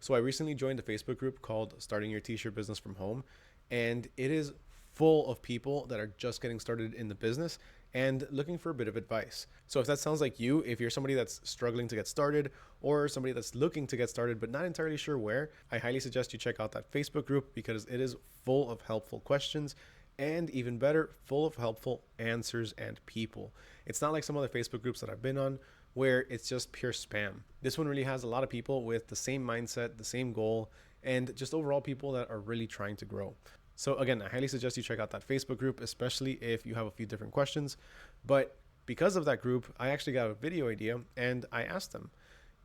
So I recently joined a Facebook group called Starting Your T-shirt Business from Home, and it is full of people that are just getting started in the business and looking for a bit of advice. So if that sounds like you, if you're somebody that's struggling to get started or somebody that's looking to get started but not entirely sure where, I highly suggest you check out that Facebook group because it is full of helpful questions and even better, full of helpful answers and people. It's not like some other Facebook groups that I've been on where it's just pure spam. This one really has a lot of people with the same mindset, the same goal, and just overall people that are really trying to grow. So again, I highly suggest you check out that Facebook group, especially if you have a few different questions. But because of that group, I actually got a video idea and I asked them,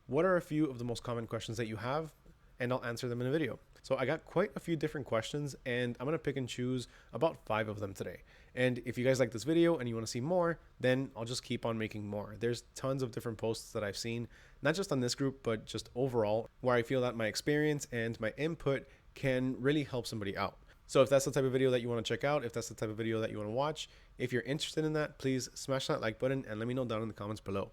what are a few of the most common questions that you have? And I'll answer them in a video. So I got quite a few different questions and I'm gonna pick and choose about 5 of them today. And if you guys like this video and you wanna see more, then I'll just keep on making more. There's tons of different posts that I've seen, not just on this group, but just overall, where I feel that my experience and my input can really help somebody out. So if that's the type of video that you want to check out, if that's the type of video that you want to watch, if you're interested in that, please smash that like button and let me know down in the comments below.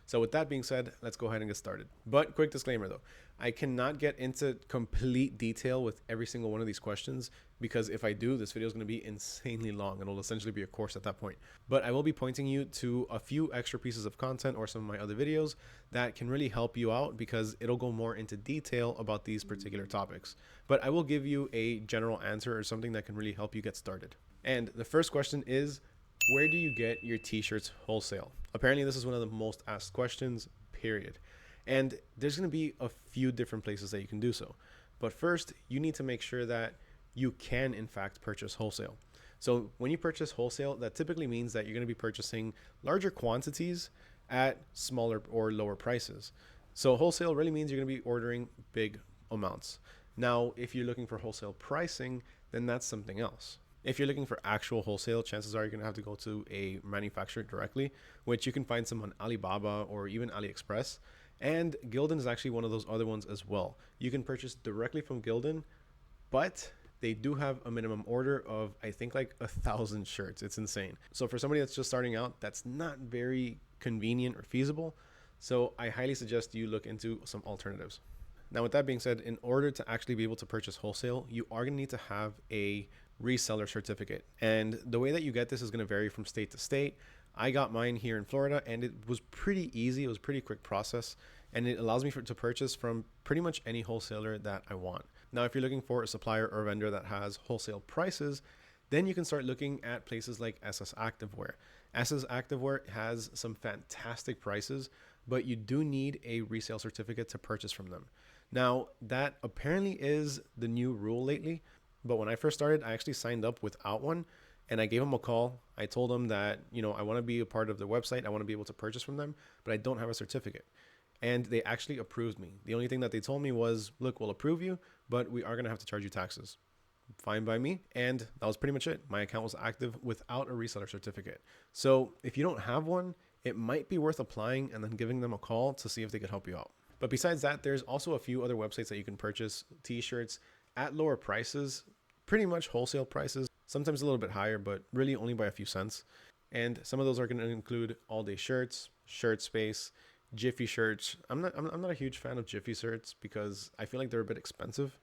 So with that being said, let's go ahead and get started. But quick disclaimer though, I cannot get into complete detail with every single one of these questions because if I do, this video is going to be insanely long. It'll essentially be a course at that point. But I will be pointing you to a few extra pieces of content or some of my other videos that can really help you out because it'll go more into detail about these particular topics. But I will give you a general answer or something that can really help you get started. And the first question is, where do you get your t-shirts wholesale? Apparently this is one of the most asked questions, period. And there's going to be a few different places that you can do so. But first, you need to make sure that you can in fact purchase wholesale. So when you purchase wholesale, that typically means that you're going to be purchasing larger quantities at smaller or lower prices. So wholesale really means you're going to be ordering big amounts. Now, if you're looking for wholesale pricing, then that's something else. If you're looking for actual wholesale, chances are you're going to have to go to a manufacturer directly, which you can find some on Alibaba or even AliExpress. And Gildan is actually one of those other ones as well. You can purchase directly from Gildan, but they do have a minimum order of, I think, like 1,000 shirts. It's insane. So for somebody that's just starting out, that's not very convenient or feasible. So I highly suggest you look into some alternatives. Now, with that being said, in order to actually be able to purchase wholesale, you are going to need to have a reseller certificate. And the way that you get this is going to vary from state to state. I got mine here in Florida and it was pretty easy. It was a pretty quick process and it allows me to purchase from pretty much any wholesaler that I want. Now, if you're looking for a supplier or a vendor that has wholesale prices, then you can start looking at places like SS Activewear. SS Activewear has some fantastic prices, but you do need a resale certificate to purchase from them. Now, that apparently is the new rule lately. But when I first started, I actually signed up without one and I gave them a call. I told them that, I want to be a part of their website. I want to be able to purchase from them, but I don't have a certificate. And they actually approved me. The only thing that they told me was, look, we'll approve you, but we are going to have to charge you taxes. Fine by me. And that was pretty much it. My account was active without a reseller certificate. So if you don't have one, it might be worth applying and then giving them a call to see if they could help you out. But besides that, there's also a few other websites that you can purchase t-shirts at lower prices, pretty much wholesale prices, sometimes a little bit higher, but really only by a few cents. And some of those are going to include All Day Shirts, Shirt Space, Jiffy Shirts. I'm not a huge fan of Jiffy shirts because I feel like they're a bit expensive.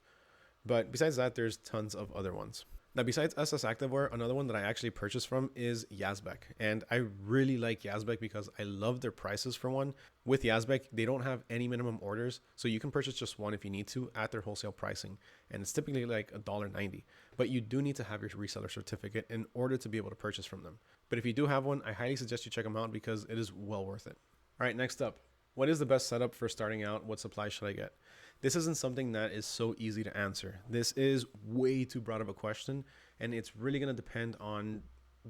But besides that, there's tons of other ones. Now, besides SS Activewear, another one that I actually purchased from is Yazbek. And I really like Yazbek because I love their prices for one. With Yazbek, they don't have any minimum orders. So you can purchase just one if you need to at their wholesale pricing. And it's typically like $1.90. But you do need to have your reseller certificate in order to be able to purchase from them. But if you do have one, I highly suggest you check them out because it is well worth it. All right, next up. What is the best setup for starting out? What supplies should I get? This isn't something that is so easy to answer. This is way too broad of a question, and it's really going to depend on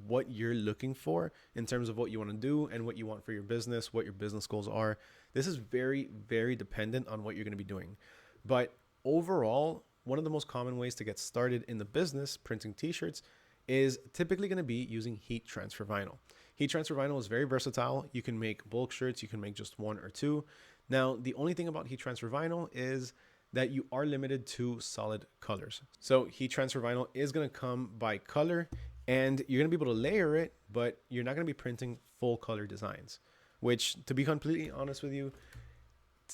what you're looking for in terms of what you want to do and what you want for your business, what your business goals are. This is very, very dependent on what you're going to be doing. But overall, one of the most common ways to get started in the business printing t-shirts is typically going to be using heat transfer vinyl. Heat transfer vinyl is very versatile. You can make bulk shirts. You can make just one or two. Now, the only thing about heat transfer vinyl is that you are limited to solid colors. So heat transfer vinyl is going to come by color and you're going to be able to layer it, but you're not going to be printing full color designs, which, to be completely honest with you,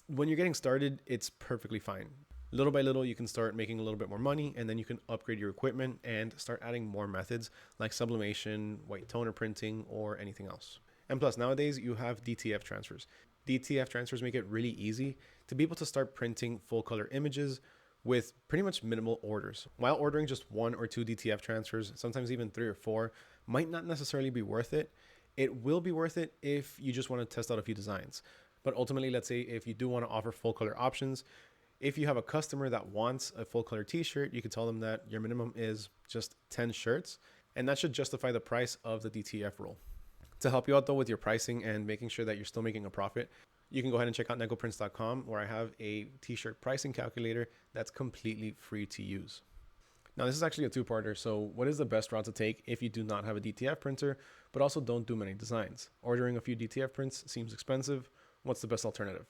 when you're getting started, it's perfectly fine. Little by little, you can start making a little bit more money, and then you can upgrade your equipment and start adding more methods like sublimation, white toner printing, or anything else. And plus, nowadays you have DTF transfers. DTF transfers make it really easy to be able to start printing full color images with pretty much minimal orders. While ordering just 1 or 2 DTF transfers, sometimes even 3 or 4, might not necessarily be worth it. It will be worth it if you just want to test out a few designs. But ultimately, let's say if you do want to offer full color options, if you have a customer that wants a full color t-shirt, you could tell them that your minimum is just 10 shirts, and that should justify the price of the DTF roll. To help you out though with your pricing and making sure that you're still making a profit, you can go ahead and check out negoprints.com, where I have a t-shirt pricing calculator that's completely free to use. Now, this is actually a two-parter. So what is the best route to take if you do not have a DTF printer, but also don't do many designs? Ordering a few DTF prints seems expensive. What's the best alternative?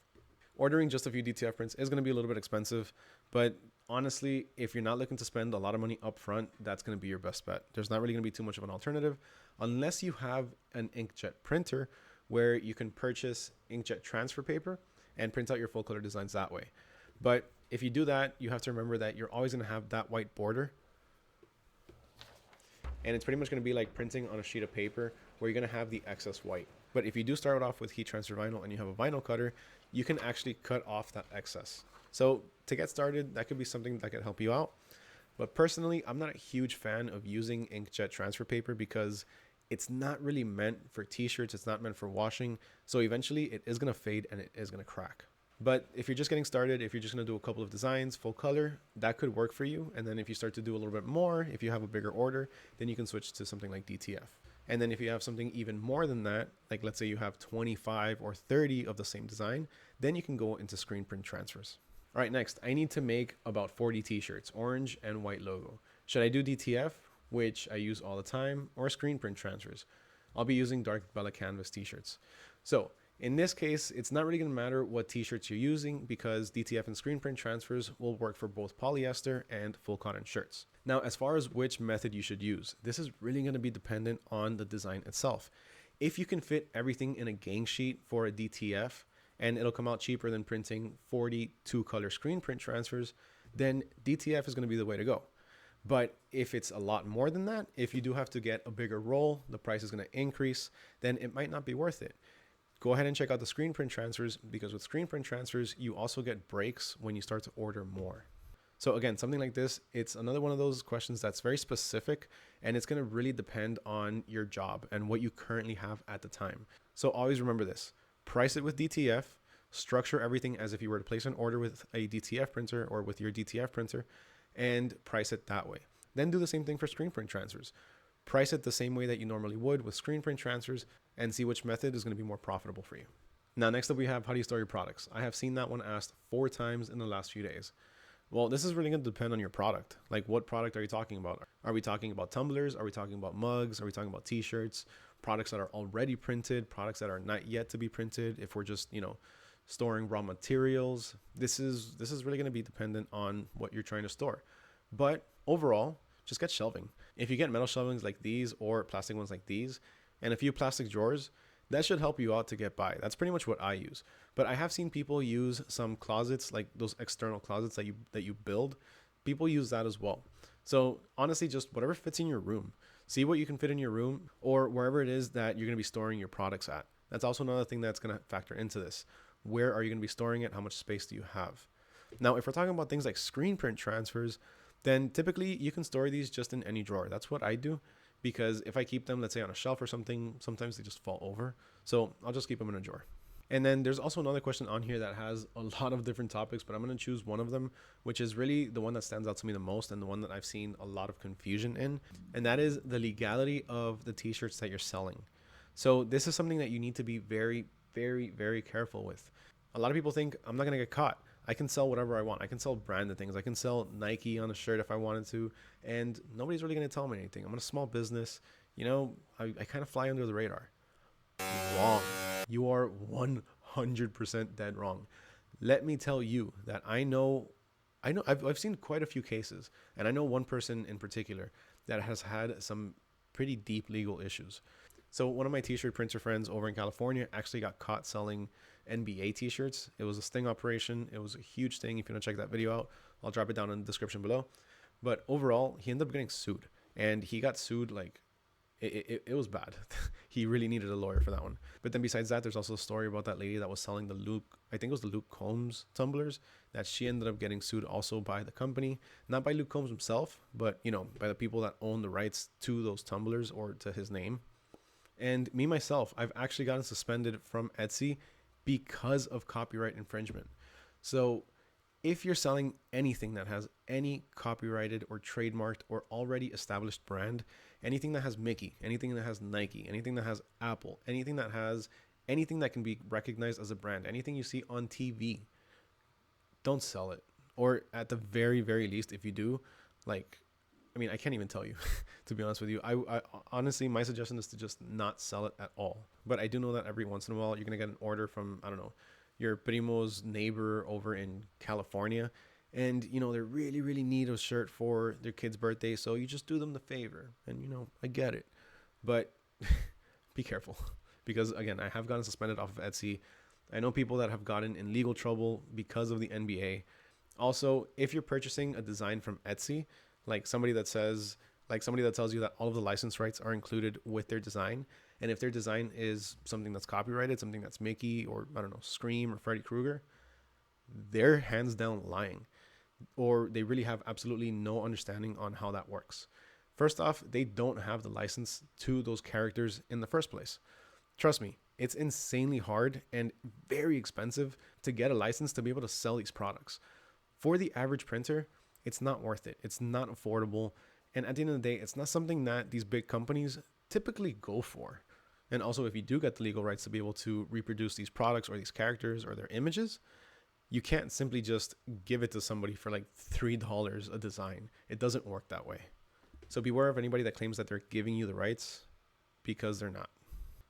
Ordering just a few DTF prints is going to be a little bit expensive, but honestly, if you're not looking to spend a lot of money up front, that's going to be your best bet. There's not really going to be too much of an alternative unless you have an inkjet printer where you can purchase inkjet transfer paper and print out your full color designs that way. But if you do that, you have to remember that you're always going to have that white border, and it's pretty much going to be like printing on a sheet of paper where you're going to have the excess white. But if you do start off with heat transfer vinyl and you have a vinyl cutter, you can actually cut off that excess. So to get started, that could be something that could help you out. But personally, I'm not a huge fan of using inkjet transfer paper because it's not really meant for t-shirts. It's not meant for washing. So eventually it is going to fade and it is going to crack. But if you're just getting started, if you're just going to do a couple of designs, full color, that could work for you. And then if you start to do a little bit more, if you have a bigger order, then you can switch to something like DTF. And then if you have something even more than that, like let's say you have 25 or 30 of the same design, then you can go into screen print transfers. All right, next, I need to make about 40 t-shirts, orange and white logo. Should I do DTF, which I use all the time, or screen print transfers? I'll be using dark Bella canvas t-shirts. So in this case, it's not really going to matter what t-shirts you're using because DTF and screen print transfers will work for both polyester and full cotton shirts. Now, as far as which method you should use, this is really going to be dependent on the design itself. If you can fit everything in a gang sheet for a DTF and it'll come out cheaper than printing 40 two-color screen print transfers, then DTF is going to be the way to go. But if it's a lot more than that, if you do have to get a bigger roll, the price is going to increase, then it might not be worth it. Go ahead and check out the screen print transfers because with screen print transfers, you also get breaks when you start to order more. So again, something like this, it's another one of those questions that's very specific and it's going to really depend on your job and what you currently have at the time. So always remember this, price it with DTF, structure everything as if you were to place an order with a DTF printer or with your DTF printer and price it that way. Then do the same thing for screen print transfers. Price it the same way that you normally would with screen print transfers and see which method is going to be more profitable for you. Now, next up we have, how do you store your products? I have seen that one asked 4 times in the last few days. Well, this is really going to depend on your product. Like, what product are you talking about? Are we talking about tumblers? Are we talking about mugs? Are we talking about t-shirts? Products that are already printed, products that are not yet to be printed. If we're just, storing raw materials, this is really going to be dependent on what you're trying to store. But overall, just get shelving. If you get metal shelvings like these or plastic ones like these and a few plastic drawers, that should help you out to get by. That's pretty much what I use. But I have seen people use some closets, like those external closets that you build. People use that as well. So honestly, just whatever fits in your room. See what you can fit in your room or wherever it is that you're going to be storing your products at. That's also another thing that's going to factor into this. Where are you going to be storing it? How much space do you have? Now, if we're talking about things like screen print transfers, then typically you can store these just in any drawer. That's what I do. Because if I keep them, let's say on a shelf or something, sometimes they just fall over. So I'll just keep them in a drawer. And then there's also another question on here that has a lot of different topics, but I'm going to choose one of them, which is really the one that stands out to me the most and the one that I've seen a lot of confusion in. And that is the legality of the t-shirts that you're selling. So this is something that you need to be very, very, very careful with. A lot of people think I'm not going to get caught. I can sell whatever I want. I can sell branded things. I can sell Nike on a shirt if I wanted to, and nobody's really going to tell me anything. I'm in a small business. I kind of fly under the radar. Wrong. You are 100% dead wrong. Let me tell you that I've seen quite a few cases, and I know one person in particular that has had some pretty deep legal issues. So one of my t-shirt printer friends over in California actually got caught selling NBA t-shirts. It was a sting operation. It was a huge thing. If you want to check that video out, I'll drop it down in the description below. But overall, he ended up getting sued, and he got sued like it was bad. He really needed a lawyer for that one. But then besides that, there's also a story about that lady that was selling the Luke, I think it was the Luke Combs tumblers, that she ended up getting sued also by the company, not by Luke Combs himself, but you know, by the people that own the rights to those tumblers or to his name. And me myself, I've actually gotten suspended from Etsy because of copyright infringement. So if you're selling anything that has any copyrighted or trademarked or already established brand, anything that has Mickey, anything that has Nike, anything that has Apple, anything that can be recognized as a brand, anything you see on TV, don't sell it. Or at the very, very least, if you do, like, I mean, I can't even tell you, to be honest with you. I honestly, my suggestion is to just not sell it at all. But I do know that every once in a while, you're going to get an order from, I don't know, your primo's neighbor over in California, and you know they really, really need a shirt for their kid's birthday, so you just do them the favor. And you know, I get it, but be careful, because again, I have gotten suspended off of Etsy. I know people that have gotten in legal trouble because of the NBA. Also, if you're purchasing a design from Etsy, like somebody that tells you that all of the license rights are included with their design, and if their design is something that's copyrighted, something that's Mickey or I don't know, Scream or Freddy Krueger, they're hands down lying, or they really have absolutely no understanding on how that works. First off, they don't have the license to those characters in the first place. Trust me, it's insanely hard and very expensive to get a license to be able to sell these products. For the average printer, it's not worth it. It's not affordable. And at the end of the day, it's not something that these big companies typically go for. And also, if you do get the legal rights to be able to reproduce these products or these characters or their images, you can't simply just give it to somebody for like $3 a design. It doesn't work that way. So beware of anybody that claims that they're giving you the rights, because they're not.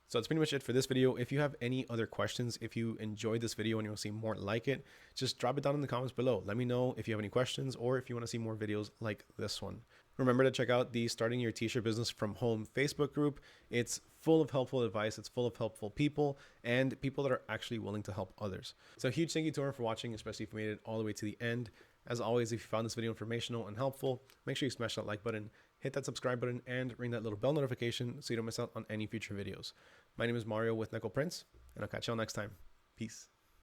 So that's pretty much it for this video. If you have any other questions, if you enjoyed this video and you want to see more like it, just drop it down in the comments below. Let me know if you have any questions or if you want to see more videos like this one. Remember to check out the Starting Your T-Shirt Business from Home Facebook group. It's full of helpful advice. It's full of helpful people and people that are actually willing to help others. So huge thank you to everyone for watching, especially if you made it all the way to the end. As always, if you found this video informational and helpful, make sure you smash that like button, hit that subscribe button, and ring that little bell notification so you don't miss out on any future videos. My name is Mario with Nickel Prince, and I'll catch y'all next time. Peace.